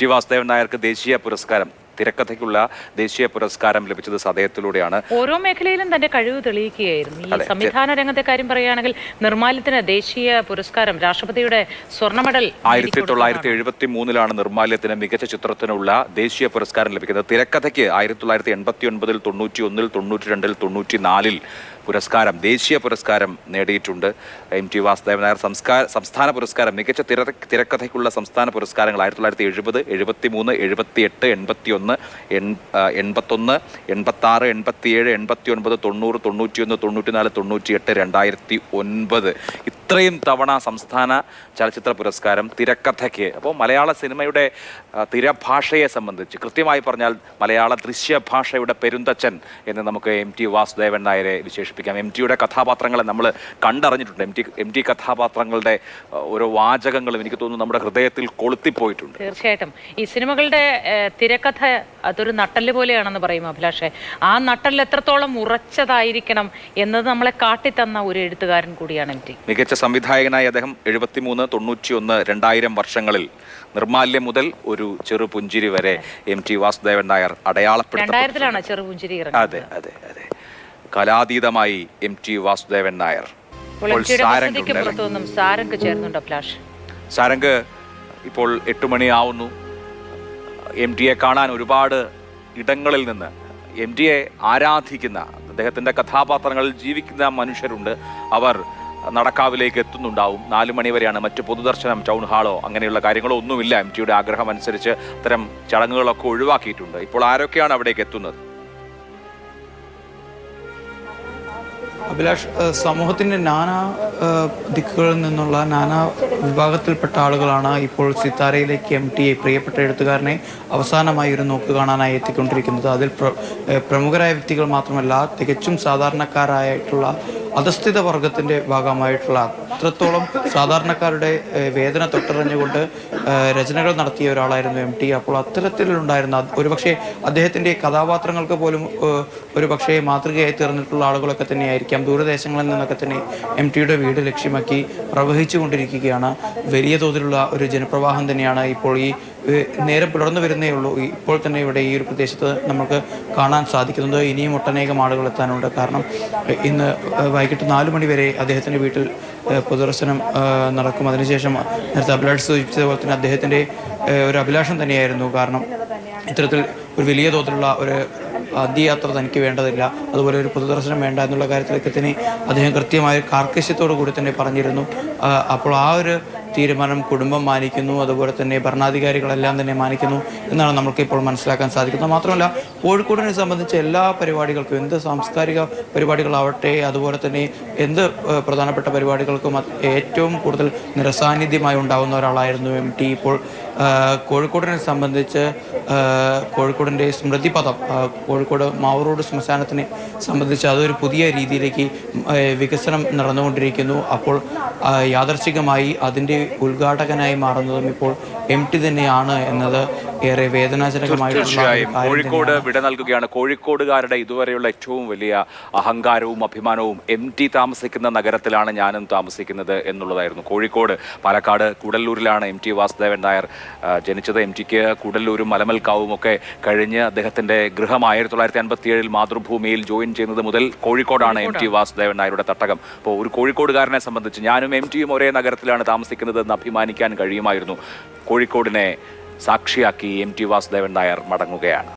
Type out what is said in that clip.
T Vasudevan നായർക്ക് ദേശീയ പുരസ്കാരം തിരക്കഥയ്ക്കുള്ള ദേശീയ പുരസ്കാരം ലഭിച്ചത് അദ്ദേഹത്തിലൂടെയാണ്. ഓരോ മേഖലയിലും തന്റെ കഴിവ് തെളിയിക്കുകയായിരുന്നു. ഈ സംവിധാന രംഗത്തെ കാര്യം പറയുകയാണെങ്കിൽ നിർമ്മാല്യത്തിന് ദേശീയ പുരസ്കാരം രാഷ്ട്രപതിയുടെ സ്വർണ്ണ മെഡൽ 1973 നിർമ്മാല്യത്തിന് മികച്ച ചിത്രത്തിനുള്ള ദേശീയ പുരസ്കാരം ലഭിക്കുന്നത്. തിരക്കഥയ്ക്ക് 1989, 91, 92, 94 പുരസ്കാരം ദേശീയ പുരസ്കാരം നേടിയിട്ടുണ്ട്. ടി വാസുദേവൻ നായർ സംസ്ഥാന പുരസ്കാരം മികച്ച തിരക്കഥയ്ക്കുള്ള സംസ്ഥാന പുരസ്കാരങ്ങൾ 1970, 73, 78, 81, 81, 86, 87, 89, 90, 91, 94, 98, 2009 ഇത്രയും തവണ സംസ്ഥാന ചലച്ചിത്ര പുരസ്കാരം തിരക്കഥയ്ക്ക്. അപ്പോൾ മലയാള സിനിമയുടെ തിരഭാഷയെ സംബന്ധിച്ച് കൃത്യമായി പറഞ്ഞാൽ മലയാള ദൃശ്യഭാഷയുടെ പെരുന്തച്ചൻ എന്ന് നമുക്ക് ടി വാസുദേവൻ നായരെ വിശേഷിപ്പിക്കാം. ടിയുടെ കഥാപാത്രങ്ങളെ നമ്മൾ കണ്ടറിഞ്ഞിട്ടുണ്ട്. ടി കഥാപാത്രങ്ങളുടെ ഓരോ വാചകങ്ങളും എനിക്ക് തോന്നുന്നു നമ്മുടെ ഹൃദയത്തിൽ കൊളുത്തിപ്പോയിട്ടുണ്ട്. തീർച്ചയായിട്ടും ഈ സിനിമകളുടെ തിരക്കഥ അതൊരു നട്ടല് പോലെയാണെന്ന് പറയും അഭിലാഷേ. ആ നട്ടല് എത്രത്തോളം ഉറച്ചതായിരിക്കണം എന്നത് നമ്മളെ കാട്ടിത്തന്ന ഒരു എഴുത്തുകാരൻ കൂടിയാണ് ടി. മികച്ച സംവിധായകനായി അദ്ദേഹം 73, 91, 2000 വർഷങ്ങളിൽ നിർമ്മാല്യം മുതൽ ഒരു ചെറുപുഞ്ചിരി വരെ ടി വാസുദേവൻ നായർ അടയാളപ്പെടുത്തി. 2000-ലാണ് ചെറുപുഞ്ചിരി. അതെ അതെ അതെ. കലാതീതമായി ടി വാസുദേവൻ നായർ. സാരംഗ് ഇപ്പോൾ 8 മണിയാവുന്നു. ടിയെ കാണാൻ ഒരുപാട് ഇടങ്ങളിൽ നിന്ന് ടിയെ ആരാധിക്കുന്ന അദ്ദേഹത്തിന്റെ കഥാപാത്രങ്ങളിൽ ജീവിക്കുന്ന മനുഷ്യരുണ്ട്. അവർ നടക്കാവിലേക്ക് എത്തുന്നുണ്ടാവും. 4 മണി വരെയാണ്. മറ്റ് പൊതുദർശനം, ടൗൺ ഹാളോ അങ്ങനെയുള്ള കാര്യങ്ങളോ ഒന്നുമില്ല. ടിയുടെ ആഗ്രഹം അനുസരിച്ച് അത്തരം ചടങ്ങുകളൊക്കെ ഒഴിവാക്കിയിട്ടുണ്ട്. ഇപ്പോൾ ആരൊക്കെയാണ് അവിടേക്ക് എത്തുന്നത്? അഭിലാഷ്, സമൂഹത്തിൻ്റെ നാനാ ദിക്കുകളിൽ നിന്നുള്ള നാനാ വിഭാഗത്തിൽപ്പെട്ട ആളുകളാണ് ഇപ്പോൾ സിത്താരയിലേക്ക് ടിയെ, പ്രിയപ്പെട്ട എഴുത്തുകാരനെ അവസാനമായി ഒരു നോക്ക് കാണാനായി എത്തിക്കൊണ്ടിരിക്കുന്നത്. അതിൽ പ്രമുഖരായ വ്യക്തികൾ മാത്രമല്ല, തികച്ചും സാധാരണക്കാരായിട്ടുള്ള അധസ്ഥിത വർഗത്തിൻ്റെ ഭാഗമായിട്ടുള്ള അത്രത്തോളം സാധാരണക്കാരുടെ വേദന തൊട്ടറിഞ്ഞുകൊണ്ട് രചനകൾ നടത്തിയ ഒരാളായിരുന്നു ടി. അപ്പോൾ അത്തരത്തിലുണ്ടായിരുന്ന ഒരുപക്ഷെ അദ്ദേഹത്തിൻ്റെ കഥാപാത്രങ്ങൾക്ക് പോലും ഒരുപക്ഷെ മാതൃകയായി തീർന്നിട്ടുള്ള ആളുകളൊക്കെ തന്നെയായിരിക്കാം ദൂരദേശങ്ങളിൽ നിന്നൊക്കെ തന്നെ ടിയുടെ വീട് ലക്ഷ്യമാക്കി പ്രവഹിച്ചു കൊണ്ടിരിക്കുകയാണ്. വലിയ തോതിലുള്ള ഒരു ജനപ്രവാഹം തന്നെയാണ് ഇപ്പോൾ ഈ നേരം പുലർന്നു വരുന്നേ ഉള്ളൂ. ഇപ്പോൾ തന്നെ ഇവിടെ ഈ ഒരു പ്രദേശത്ത് നമുക്ക് കാണാൻ സാധിക്കുന്നത്. ഇനിയും ഒട്ടനേകം ആളുകൾ എത്താനുണ്ട്. കാരണം ഇന്ന് വൈകിട്ട് 4 മണി വരെ അദ്ദേഹത്തിൻ്റെ വീട്ടിൽ പൊതുദർശനം നടക്കും. അതിനുശേഷം നേരത്തെ അഭിലാഷ് സൂചിപ്പിച്ചതുപോലെ തന്നെ അദ്ദേഹത്തിൻ്റെ ഒരു അഭിലാഷം തന്നെയായിരുന്നു. കാരണം ഇത്തരത്തിൽ ഒരു വലിയ തോതിലുള്ള ഒരു അന്ത്യയാത്ര തനിക്ക് വേണ്ടതില്ല, അതുപോലെ ഒരു പൊതുദർശനം വേണ്ട എന്നുള്ള കാര്യത്തിലേക്ക് തന്നെ അദ്ദേഹം കൃത്യമായ കാർക്കശ്യത്തോടു കൂടി തന്നെ പറഞ്ഞിരുന്നു. അപ്പോൾ ആ ഒരു തീരുമാനം കുടുംബം മാനിക്കുന്നു, അതുപോലെ തന്നെ ഭരണാധികാരികളെല്ലാം തന്നെ മാനിക്കുന്നു എന്നാണ് നമുക്ക് ഇപ്പോൾ മനസ്സിലാക്കാൻ സാധിക്കുന്നത്. മാത്രമല്ല കോഴിക്കോടിനെ സംബന്ധിച്ച് എല്ലാ പരിപാടികൾക്കും, എന്ത് സാംസ്കാരിക പരിപാടികളാവട്ടെ, അതുപോലെ തന്നെ എന്ത് പ്രധാനപ്പെട്ട പരിപാടികൾക്കും ഏറ്റവും കൂടുതൽ നിറസാന്നിധ്യമായി ഉണ്ടാകുന്ന ഒരാളായിരുന്നു ടി. ഇപ്പോൾ കോഴിക്കോടിനെ സംബന്ധിച്ച് കോഴിക്കോടിൻ്റെ സ്മൃതിപഥം, കോഴിക്കോട് മാവൂർ ശ്മശാനത്തിനെ സംബന്ധിച്ച് അതൊരു പുതിയ രീതിയിലേക്ക് വികസനം നടന്നുകൊണ്ടിരിക്കുന്നു. അപ്പോൾ യാദർച്ഛികമായി അതിൻ്റെ ഉദ്ഘാടകനായി മാറുന്നതും ഇപ്പോൾ ടി തന്നെയാണ് എന്നത് ഏറെ വേദനാജനകമായിട്ടുള്ള. കോഴിക്കോട് വിട നൽകുകയാണ്. കോഴിക്കോടുകാരുടെ ഇതുവരെയുള്ള ഏറ്റവും വലിയ അഹങ്കാരവും അഭിമാനവും ടി താമസിക്കുന്ന നഗരത്തിലാണ് ഞാനും താമസിക്കുന്നത് എന്നുള്ളതായിരുന്നു. കോഴിക്കോട്, പാലക്കാട് കൂടല്ലൂരിലാണ് ടി വാസുദേവൻ നായർ ജനിച്ചത്. ടിക്ക് കൂടല്ലൂരും മലമൽക്കാവും ഒക്കെ കഴിഞ്ഞ് അദ്ദേഹത്തിന്റെ ഗൃഹം 1957 മാതൃഭൂമിയിൽ ജോയിൻ ചെയ്യുന്നത് മുതൽ കോഴിക്കോടാണ് ടി വാസുദേവൻ നായരുടെ തട്ടകം. അപ്പോൾ ഒരു കോഴിക്കോടുകാരനെ സംബന്ധിച്ച് ഞാനും ടിയും ഒരേ നഗരത്തിലാണ് താമസിക്കുന്നത് എന്ന് അഭിമാനിക്കാൻ കഴിയുമായിരുന്നു. കോഴിക്കോടിനെ സാക്ഷിയാക്കി ടി വാസുദേവൻ നായർ മടങ്ങുകയാണ്.